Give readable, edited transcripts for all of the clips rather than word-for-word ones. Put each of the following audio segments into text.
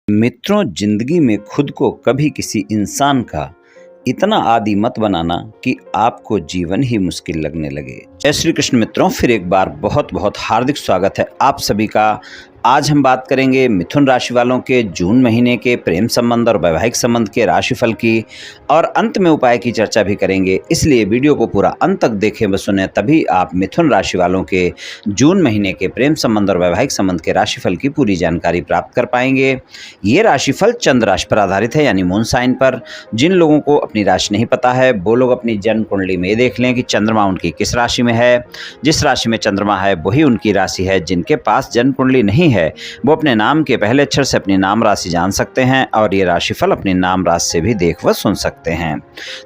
मित्रों, जिंदगी में खुद को कभी किसी इंसान का इतना आदी मत बनाना कि आपको जीवन ही मुश्किल लगने लगे। जय श्री कृष्ण मित्रों, फिर एक बार बहुत बहुत हार्दिक स्वागत है आप सभी का। आज हम बात करेंगे मिथुन राशि वालों के जून महीने के प्रेम संबंध और वैवाहिक संबंध के राशिफल की, और अंत में उपाय की चर्चा भी करेंगे। इसलिए वीडियो को पूरा अंत तक देखें व सुने, तभी आप मिथुन राशि वालों के जून महीने के प्रेम संबंध और वैवाहिक संबंध के राशिफल की पूरी जानकारी प्राप्त कर पाएंगे। ये राशिफल चंद्र राशि पर आधारित है, यानी मून साइन पर। जिन लोगों को अपनी राशि नहीं पता है वो लोग अपनी जन्म कुंडली में देख लें कि चंद्रमा उनकी किस राशि में है। जिस राशि में चंद्रमा है वही उनकी राशि है। जिनके पास जन्म कुंडली नहीं है वो अपने नाम के पहले अक्षर से अपनी नाम राशि जान सकते हैं, और ये राशिफल अपनी नाम राशि से भी देख व सुन सकते हैं।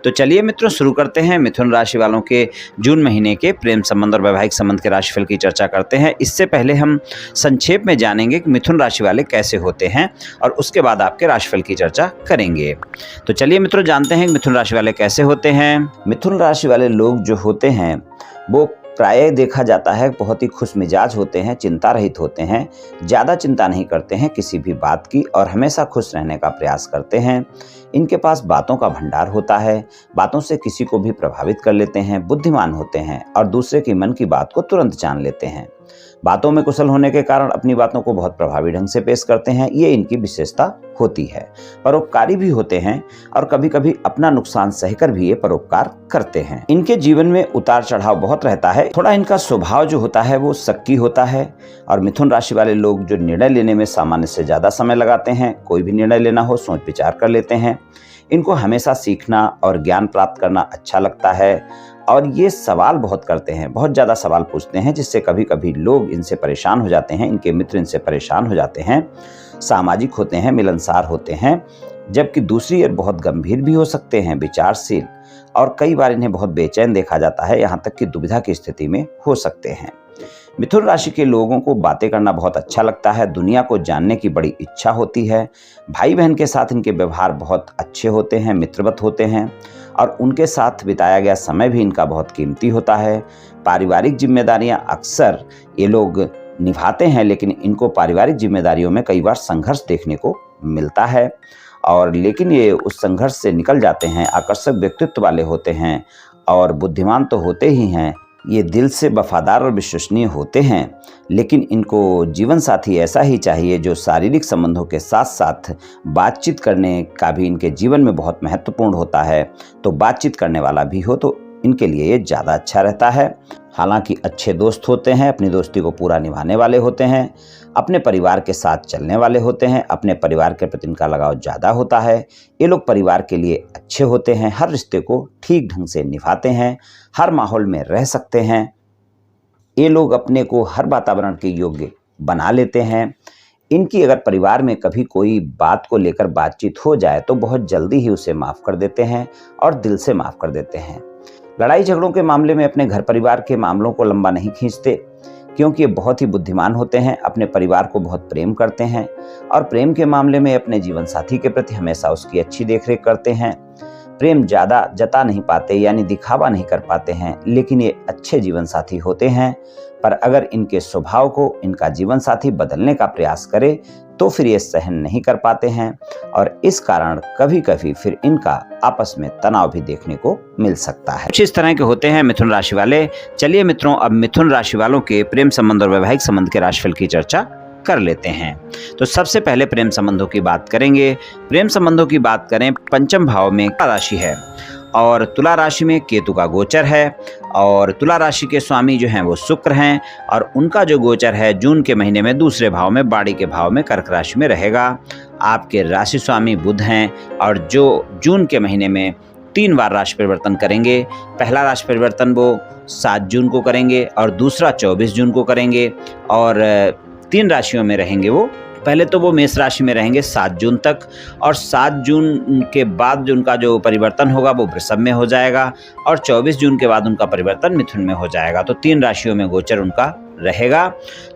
तो चलिए मित्रों, शुरू करते हैं। मिथुन राशि वालों के जून महीने के प्रेम संबंध और वैवाहिक संबंध के राशिफल की चर्चा करते हैं। इससे पहले हम संक्षेप में जानेंगे कि मिथुन राशि वाले कैसे होते हैं, और उसके बाद आपके राशिफल की चर्चा करेंगे। तो चलिए मित्रों, जानते हैं कि मिथुन राशि वाले कैसे होते हैं। मिथुन राशि वाले लोग जो होते हैं वो प्रायः देखा जाता है बहुत ही खुश मिजाज होते हैं, चिंता रहित होते हैं, ज़्यादा चिंता नहीं करते हैं किसी भी बात की, और हमेशा खुश रहने का प्रयास करते हैं। इनके पास बातों का भंडार होता है, बातों से किसी को भी प्रभावित कर लेते हैं, बुद्धिमान होते हैं और दूसरे की मन की बात को तुरंत जान लेते हैं। बातों में कुशल होने के कारण अपनी बातों को बहुत प्रभावी ढंग से पेश करते हैं, ये इनकी विशेषता होती है। परोपकारी भी होते हैं और कभी कभी अपना नुकसान सहकर भी ये परोपकार करते हैं। इनके जीवन में उतार चढ़ाव बहुत रहता है। थोड़ा इनका स्वभाव जो होता है वो शक्की होता है, और मिथुन राशि वाले लोग जो निर्णय लेने में सामान्य से ज्यादा समय लगाते हैं। कोई भी निर्णय लेना हो सोच विचार कर लेते हैं। इनको हमेशा सीखना और ज्ञान प्राप्त करना अच्छा लगता है, और ये सवाल बहुत करते हैं, बहुत ज़्यादा सवाल पूछते हैं, जिससे कभी कभी लोग इनसे परेशान हो जाते हैं, इनके मित्र इनसे परेशान हो जाते हैं। सामाजिक होते हैं, मिलनसार होते हैं, जबकि दूसरी ओर बहुत गंभीर भी हो सकते हैं, विचारशील, और कई बार इन्हें बहुत बेचैन देखा जाता है, यहाँ तक कि दुविधा की स्थिति में हो सकते हैं। मिथुन राशि के लोगों को बातें करना बहुत अच्छा लगता है, दुनिया को जानने की बड़ी इच्छा होती है। भाई बहन के साथ इनके व्यवहार बहुत अच्छे होते हैं, मित्रवत होते हैं, और उनके साथ बिताया गया समय भी इनका बहुत कीमती होता है। पारिवारिक जिम्मेदारियां अक्सर ये लोग निभाते हैं, लेकिन इनको पारिवारिक जिम्मेदारियों में कई बार संघर्ष देखने को मिलता है, और लेकिन ये उस संघर्ष से निकल जाते हैं। आकर्षक व्यक्तित्व वाले होते हैं और बुद्धिमान तो होते ही हैं। ये दिल से वफादार और विश्वसनीय होते हैं, लेकिन इनको जीवन साथी ऐसा ही चाहिए जो शारीरिक संबंधों के साथ साथ बातचीत करने का भी इनके जीवन में बहुत महत्वपूर्ण होता है। तो बातचीत करने वाला भी हो तो इनके लिए ये ज़्यादा अच्छा रहता है। हालांकि अच्छे दोस्त होते हैं, अपनी दोस्ती को पूरा निभाने वाले होते हैं, अपने परिवार के साथ चलने वाले होते हैं, अपने परिवार के प्रति इनका लगाव ज़्यादा होता है। ये लोग परिवार के लिए अच्छे होते हैं, हर रिश्ते को ठीक ढंग से निभाते हैं, हर माहौल में रह सकते हैं। ये लोग अपने को हर वातावरण के योग्य बना लेते हैं। इनकी अगर परिवार में कभी कोई बात को लेकर बातचीत हो जाए तो बहुत जल्दी ही उसे माफ़ कर देते हैं और दिल से माफ़ कर देते हैं। लड़ाई झगड़ों के मामले में अपने घर परिवार के मामलों को लंबा नहीं खींचते, क्योंकि ये बहुत ही बुद्धिमान होते हैं, अपने परिवार को बहुत प्रेम करते हैं, और प्रेम के मामले में अपने जीवन साथी के प्रति हमेशा उसकी अच्छी देखरेख करते हैं। प्रेम ज़्यादा जता नहीं पाते, यानी दिखावा नहीं कर पाते हैं, लेकिन ये अच्छे जीवन साथी होते हैं। पर अगर इनके स्वभाव को इनका जीवन साथी बदलने का प्रयास करे तो फिर ये सहन नहीं कर पाते हैं, और इस कारण कभी कभी फिर इनका आपस में तनाव भी देखने को मिल सकता है। कुछ इस तरह के होते हैं मिथुन राशि वाले। चलिए मित्रों, अब मिथुन राशि वालों के प्रेम संबंध और वैवाहिक संबंध के राशिफल की चर्चा कर लेते हैं। तो सबसे पहले प्रेम संबंधों की बात करेंगे। प्रेम संबंधों की बात करें, पंचम भाव में तुला राशि है और तुला राशि में केतु का गोचर है, और तुला राशि के स्वामी जो हैं वो शुक्र हैं, और उनका जो गोचर है जून के महीने में दूसरे भाव में, बाड़ी के भाव में, कर्क राशि में रहेगा। आपके राशि स्वामी बुध हैं, और जो जून के महीने में 3 बार राशि परिवर्तन करेंगे। पहला राशि परिवर्तन वो 7 जून को करेंगे, और दूसरा 24 जून को करेंगे, और 3 राशियों में रहेंगे वो। पहले तो वो मेष राशि में रहेंगे 7 जून तक, और 7 जून के बाद जो उनका जो परिवर्तन होगा वो वृषभ में हो जाएगा, और 24 जून के बाद उनका परिवर्तन मिथुन में हो जाएगा। तो 3 राशियों में गोचर उनका रहेगा।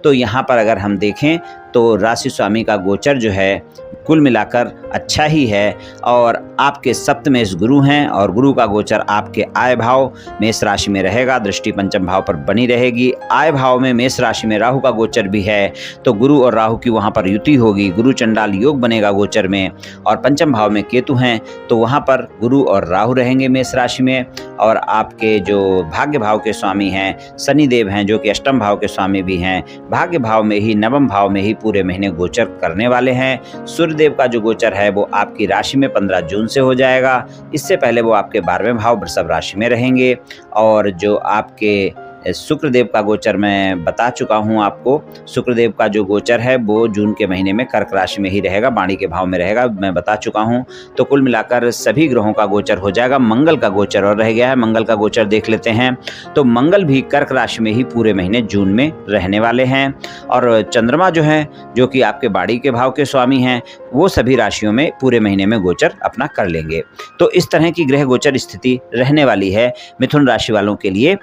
तो यहाँ पर अगर हम देखें तो राशि स्वामी का गोचर जो है कुल मिलाकर अच्छा ही है। और आपके सप्तमेश गुरु हैं और गुरु का गोचर आपके आय भाव मेष राशि में रहेगा, दृष्टि पंचम भाव पर बनी रहेगी। आय भाव में मेष राशि में राहु का गोचर भी है, तो गुरु और राहु की वहाँ पर युति होगी, गुरु चंडाल योग बनेगा गोचर में। और पंचम भाव में केतु हैं, तो वहाँ पर गुरु और राहु रहेंगे मेष राशि में। और आपके जो भाग्य भाव के स्वामी हैं शनि देव हैं, जो कि अष्टम भाव के स्वामी भी हैं, भाग्य भाव में ही नवम भाव में ही पूरे महीने गोचर करने वाले हैं। सूर्य देव का जो गोचर है वो आपकी राशि में 15 जून से हो जाएगा। इससे पहले वो आपके 12वें भाव वृषभ राशि में रहेंगे। और जो आपके शुक्रदेव का गोचर मैं बता चुका हूं आपको, शुक्रदेव का जो गोचर है वो जून के महीने में कर्क राशि में ही रहेगा, वाणी के भाव में रहेगा, मैं बता चुका हूं। तो कुल मिलाकर सभी ग्रहों का गोचर हो जाएगा। मंगल का गोचर और रह गया है, मंगल का गोचर देख लेते हैं। तो मंगल भी कर्क राशि में ही पूरे महीने जून में रहने वाले हैं। और चंद्रमा जो है, जो कि आपके वाणी के भाव के स्वामी हैं, वो सभी राशियों में पूरे महीने में गोचर अपना कर लेंगे। तो इस तरह की ग्रह गोचर स्थिति रहने वाली है मिथुन राशि वालों के लिए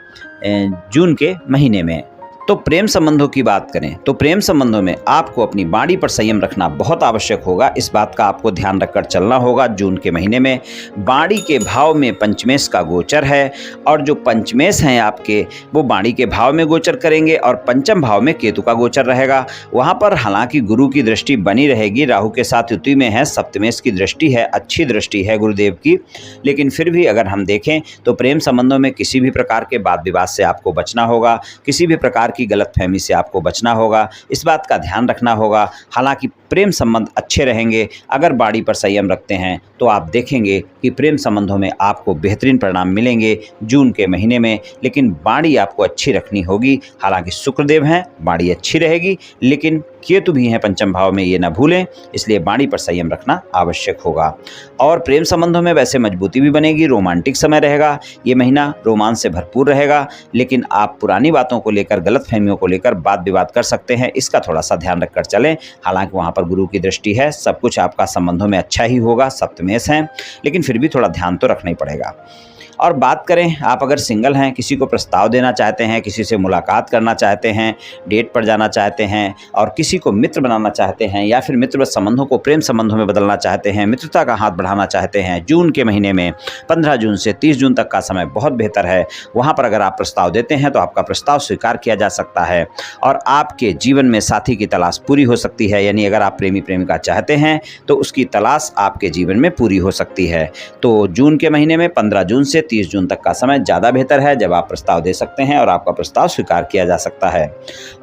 जून के महीने में। तो प्रेम संबंधों की बात करें तो प्रेम संबंधों में आपको अपनी वाणी पर संयम रखना बहुत आवश्यक होगा। इस बात का आपको ध्यान रखकर चलना होगा। जून के महीने में वाणी के भाव में पंचमेश का गोचर है, और जो पंचमेश हैं आपके वो वाणी के भाव में गोचर करेंगे, और पंचम भाव में केतु का गोचर रहेगा। वहाँ पर हालांकि गुरु की दृष्टि बनी रहेगी, राहु के साथ युति में है, सप्तमेश की दृष्टि है, अच्छी दृष्टि है गुरुदेव की। लेकिन फिर भी अगर हम देखें तो प्रेम संबंधों में किसी भी प्रकार के वाद विवाद से आपको बचना होगा, किसी भी प्रकार की गलतफहमी से आपको बचना होगा। इस बात का ध्यान रखना होगा। हालांकि प्रेम संबंध अच्छे रहेंगे अगर वाणी पर संयम रखते हैं, तो आप देखेंगे कि प्रेम संबंधों में आपको बेहतरीन परिणाम मिलेंगे जून के महीने में। लेकिन वाणी आपको अच्छी रखनी होगी। हालांकि शुक्रदेव हैं, वाणी अच्छी रहेगी, लेकिन केतु भी हैं पंचम भाव में, ये ना भूलें। इसलिए वाणी पर संयम रखना आवश्यक होगा। और प्रेम संबंधों में वैसे मजबूती भी बनेगी, रोमांटिक समय रहेगा, ये महीना रोमांस से भरपूर रहेगा। लेकिन आप पुरानी बातों को लेकर, गलतफहमियों को लेकर वाद विवाद कर सकते हैं, इसका थोड़ा सा ध्यान रखकर चलें। हालांकि वहाँ पर गुरु की दृष्टि है, सब कुछ आपका संबंधों में अच्छा ही होगा, सप्तमेश हैं, लेकिन फिर भी थोड़ा ध्यान तो रखना ही पड़ेगा। और बात करें, आप अगर सिंगल हैं, किसी को प्रस्ताव देना चाहते हैं, किसी से मुलाकात करना चाहते हैं, डेट पर जाना चाहते हैं, और किसी को मित्र बनाना चाहते हैं, या फिर मित्र संबंधों को प्रेम संबंधों में बदलना चाहते हैं, मित्रता का हाथ बढ़ाना चाहते हैं, जून के महीने में 15 जून से 30 जून तक का समय बहुत बेहतर है। वहाँ पर अगर आप प्रस्ताव देते हैं तो आपका प्रस्ताव स्वीकार किया जा सकता है, और आपके जीवन में साथी की तलाश पूरी हो सकती है। यानी अगर आप प्रेमी प्रेमिका चाहते हैं तो उसकी तलाश आपके जीवन में पूरी हो सकती है। तो जून के महीने में 15 जून से 30 जून तक का समय ज़्यादा बेहतर है, जब आप प्रस्ताव दे सकते हैं और आपका प्रस्ताव स्वीकार किया जा सकता है।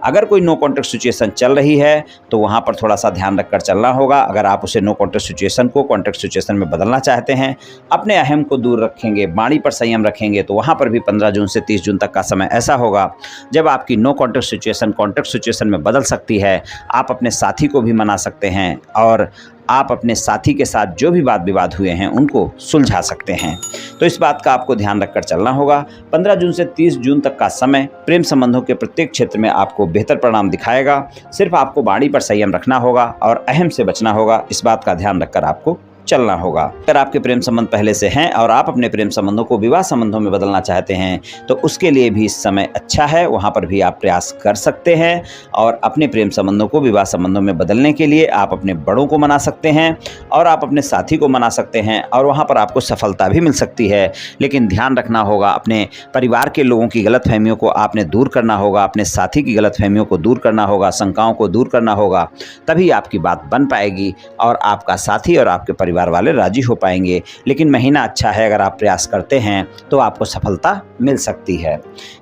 अगर कोई नो कॉन्टैक्ट सिचुएशन चल रही है तो वहाँ पर थोड़ा सा ध्यान रखकर चलना होगा। अगर आप उसे नो कॉन्टैक्ट सिचुएशन को कॉन्टैक्ट सिचुएशन में बदलना चाहते हैं, अपने अहम को दूर रखेंगे, वाणी पर संयम रखेंगे, तो वहाँ पर भी 15 जून से 30 जून तक का समय ऐसा होगा जब आपकी no contact situation contact situation में बदल सकती है। आप अपने साथी को भी मना सकते हैं, और आप अपने साथी के साथ जो भी वाद विवाद हुए हैं उनको सुलझा सकते हैं। तो इस बात का आपको ध्यान रखकर चलना होगा। 15 जून से 30 जून तक का समय प्रेम संबंधों के प्रत्येक क्षेत्र में आपको बेहतर परिणाम दिखाएगा। सिर्फ आपको वाणी पर संयम रखना होगा और अहम से बचना होगा। इस बात का ध्यान रखकर आपको चलना होगा। अगर आपके प्रेम संबंध पहले से हैं और आप अपने प्रेम संबंधों को विवाह संबंधों में बदलना चाहते हैं, तो उसके लिए भी समय अच्छा है, वहां पर भी आप प्रयास कर सकते हैं। और अपने प्रेम संबंधों को विवाह संबंधों में बदलने के लिए आप अपने बड़ों को मना सकते हैं और आप अपने साथी को मना सकते हैं, और वहां पर आपको सफलता भी मिल सकती है। लेकिन ध्यान रखना होगा, अपने परिवार के लोगों की गलतफहमियों को आपने दूर करना होगा, अपने साथी की गलतफहमियों को दूर करना होगा, शंकाओं को दूर करना होगा, तभी आपकी बात बन पाएगी और आपका साथी और आपके परिवार वाले राजी हो पाएंगे। लेकिन महीना अच्छा है, अगर आप प्रयास करते हैं तो आपको सफलता मिल सकती है।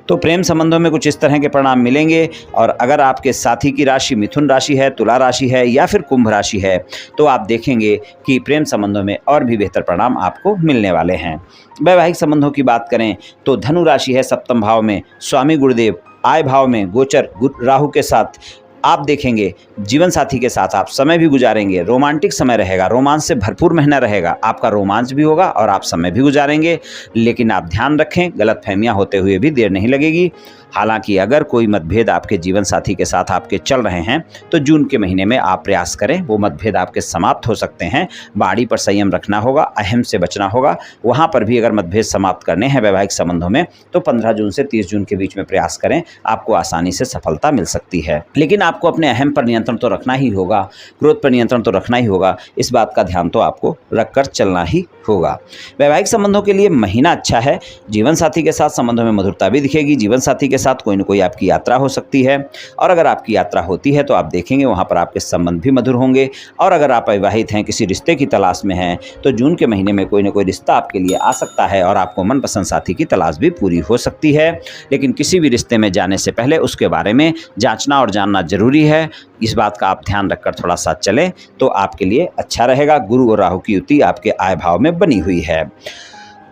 तो प्रेम संबंधों में कुछ इस तरह के परिणाम मिलेंगे। और अगर आपके साथी की राशि मिथुन राशि है, तुला राशि है या फिर कुंभ राशि है, तो आप देखेंगे कि प्रेम संबंधों में और भी बेहतर परिणाम आपको मिलने वाले हैं। वैवाहिक संबंधों की बात करें तो धनु राशि है सप्तम भाव में, स्वामी गुरुदेव आय भाव में गोचर राहु के साथ आप देखेंगे जीवन साथी के साथ आप समय भी गुजारेंगे, रोमांटिक समय रहेगा, रोमांस से भरपूर महीना रहेगा, आपका रोमांच भी होगा और आप समय भी गुजारेंगे। लेकिन आप ध्यान रखें, गलतफहमियां होते हुए भी देर नहीं लगेगी। हालांकि अगर कोई मतभेद आपके जीवन साथी के साथ आपके चल रहे हैं तो जून के महीने में आप प्रयास करें, वो मतभेद आपके समाप्त हो सकते हैं। वाणी पर संयम रखना होगा, अहम से बचना होगा। वहां पर भी अगर मतभेद समाप्त करने हैं वैवाहिक संबंधों में तो 15 जून से 30 जून के बीच में प्रयास करें, आपको आसानी से सफलता मिल सकती है। लेकिन आपको अपने अहम पर नियंत्रण तो रखना ही होगा, क्रोध पर नियंत्रण तो रखना ही होगा। इस बात का ध्यान तो आपको रखकर चलना ही होगा। वैवाहिक संबंधों के लिए महीना अच्छा है। जीवन साथी के साथ संबंधों में मधुरता भी दिखेगी। जीवन साथी के साथ कोई न कोई आपकी यात्रा हो सकती है, और अगर आपकी यात्रा होती है तो आप देखेंगे वहां पर आपके संबंध भी मधुर होंगे। और अगर आप अविवाहित हैं, किसी रिश्ते की तलाश में हैं, तो जून के महीने में कोई न कोई रिश्ता आपके लिए आ सकता है और आपको मनपसंद साथी की तलाश भी पूरी हो सकती है। लेकिन किसी भी रिश्ते में जाने से पहले उसके बारे में जांचना और जानना जरूरी है। इस बात का आप ध्यान रखकर थोड़ा सा चलें तो आपके लिए अच्छा रहेगा। गुरु और राहु की युति आपके आय भाव में बनी हुई है।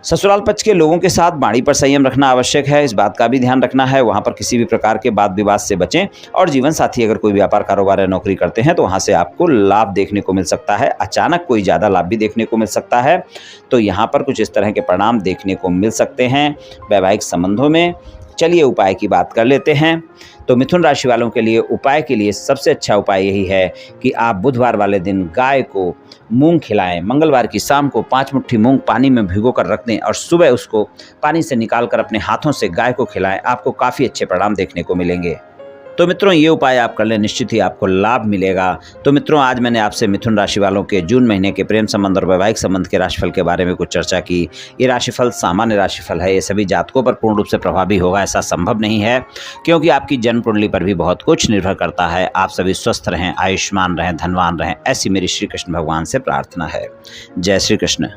ससुराल पक्ष के लोगों के साथ वाणी पर संयम रखना आवश्यक है। इस बात का भी ध्यान रखना है, वहां पर किसी भी प्रकार के वाद विवाद से बचें। और जीवन साथी अगर कोई व्यापार, कारोबार या नौकरी करते हैं तो वहां से आपको लाभ देखने को मिल सकता है। अचानक कोई ज़्यादा लाभ भी देखने को मिल सकता है। तो यहाँ पर कुछ इस तरह के परिणाम देखने को मिल सकते हैं वैवाहिक संबंधों में। चलिए उपाय की बात कर लेते हैं। तो मिथुन राशि वालों के लिए उपाय के लिए सबसे अच्छा उपाय यही है कि आप बुधवार वाले दिन गाय को मूंग खिलाएं। मंगलवार की शाम को 5 मुट्ठी मूंग पानी में भिगोकर रख दें और सुबह उसको पानी से निकालकर अपने हाथों से गाय को खिलाएं। आपको काफ़ी अच्छे परिणाम देखने को मिलेंगे। तो मित्रों, ये उपाय आप कर लें, निश्चित ही आपको लाभ मिलेगा। तो मित्रों, आज मैंने आपसे मिथुन राशि वालों के जून महीने के प्रेम संबंध और वैवाहिक संबंध के राशिफल के बारे में कुछ चर्चा की। ये राशिफल सामान्य राशिफल है, ये सभी जातकों पर पूर्ण रूप से प्रभावी होगा ऐसा संभव नहीं है, क्योंकि आपकी जन्म कुंडली पर भी बहुत कुछ निर्भर करता है। आप सभी स्वस्थ रहें, आयुष्मान रहें, धनवान रहें, ऐसी मेरी श्री कृष्ण भगवान से प्रार्थना है। जय श्री कृष्ण।